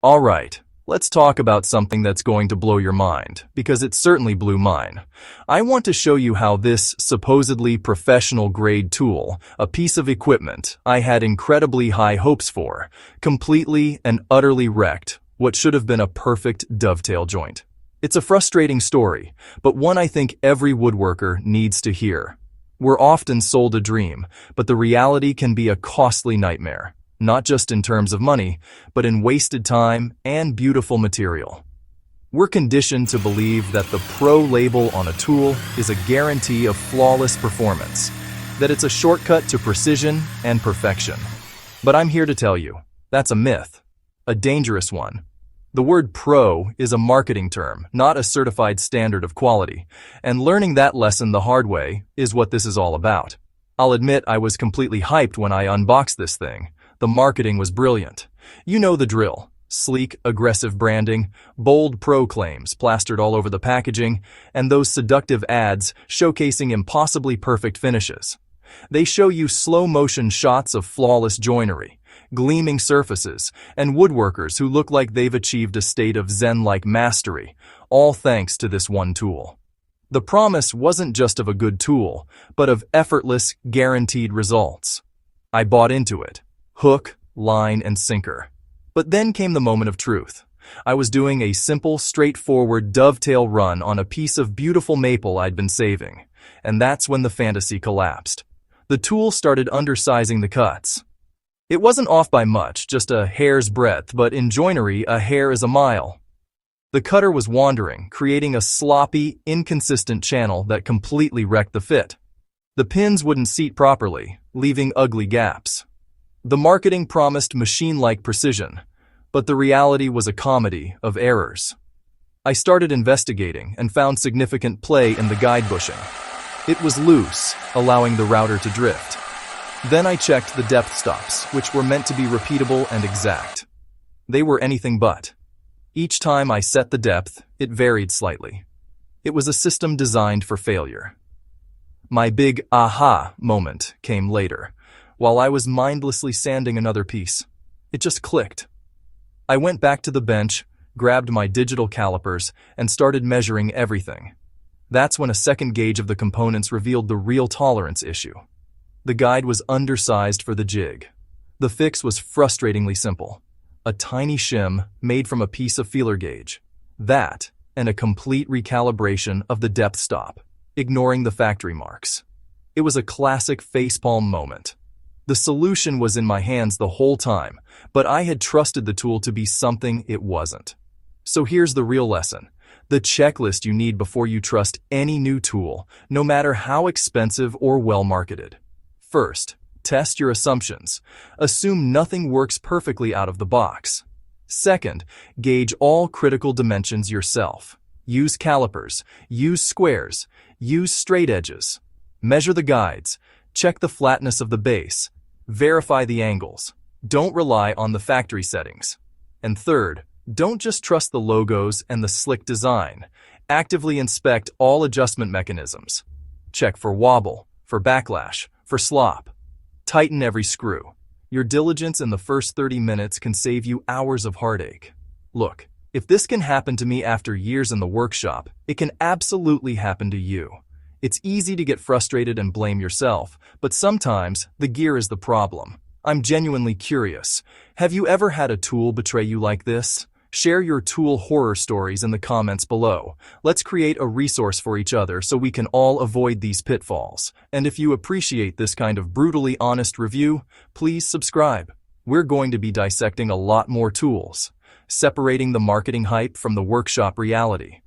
All right, let's talk about something that's going to blow your mind, because it certainly blew mine. I want to show you how this supposedly professional-grade tool, a piece of equipment I had incredibly high hopes for, completely and utterly wrecked what should have been a perfect dovetail joint. It's a frustrating story, but one I think every woodworker needs to hear. We're often sold a dream, but the reality can be a costly nightmare. Not just in terms of money, but in wasted time and beautiful material. We're conditioned to believe that the pro label on a tool is a guarantee of flawless performance, that it's a shortcut to precision and perfection. But I'm here to tell you, that's a myth, a dangerous one. The word pro is a marketing term, not a certified standard of quality, and learning that lesson the hard way is what this is all about. I'll admit I was completely hyped when I unboxed this thing. The marketing was brilliant. You know the drill. Sleek, aggressive branding, bold pro claims plastered all over the packaging, and those seductive ads showcasing impossibly perfect finishes. They show you slow-motion shots of flawless joinery, gleaming surfaces, and woodworkers who look like they've achieved a state of Zen-like mastery, all thanks to this one tool. The promise wasn't just of a good tool, but of effortless, guaranteed results. I bought into it. Hook, line, and sinker. But then came the moment of truth. I was doing a simple, straightforward dovetail run on a piece of beautiful maple I'd been saving, and that's when the fantasy collapsed. The tool started undersizing the cuts. It wasn't off by much, just a hair's breadth, but in joinery, a hair is a mile. The cutter was wandering, creating a sloppy, inconsistent channel that completely wrecked the fit. The pins wouldn't seat properly, leaving ugly gaps. The marketing promised machine-like precision, but the reality was a comedy of errors. I started investigating and found significant play in the guide bushing. It was loose, allowing the router to drift. Then I checked the depth stops, which were meant to be repeatable and exact. They were anything but. Each time I set the depth, it varied slightly. It was a system designed for failure. My big aha moment came later. While I was mindlessly sanding another piece, it just clicked. I went back to the bench, grabbed my digital calipers, and started measuring everything. That's when a second gauge of the components revealed the real tolerance issue. The guide was undersized for the jig. The fix was frustratingly simple. A tiny shim made from a piece of feeler gauge. That, and a complete recalibration of the depth stop, ignoring the factory marks. It was a classic facepalm moment. The solution was in my hands the whole time, but I had trusted the tool to be something it wasn't. So here's the real lesson. The checklist you need before you trust any new tool, no matter how expensive or well-marketed. First, test your assumptions. Assume nothing works perfectly out of the box. Second, gauge all critical dimensions yourself. Use calipers, use squares, use straight edges. Measure the guides. Check the flatness of the base. Verify the angles. Don't rely on the factory settings. And third, don't just trust the logos and the slick design. Actively inspect all adjustment mechanisms. Check for wobble, for backlash, for slop. Tighten every screw. Your diligence in the first 30 minutes can save you hours of heartache. Look, if this can happen to me after years in the workshop, it can absolutely happen to you. It's easy to get frustrated and blame yourself, but sometimes the gear is the problem. I'm genuinely curious. Have you ever had a tool betray you like this? Share your tool horror stories in the comments below. Let's create a resource for each other so we can all avoid these pitfalls. And if you appreciate this kind of brutally honest review, please subscribe. We're going to be dissecting a lot more tools, separating the marketing hype from the workshop reality.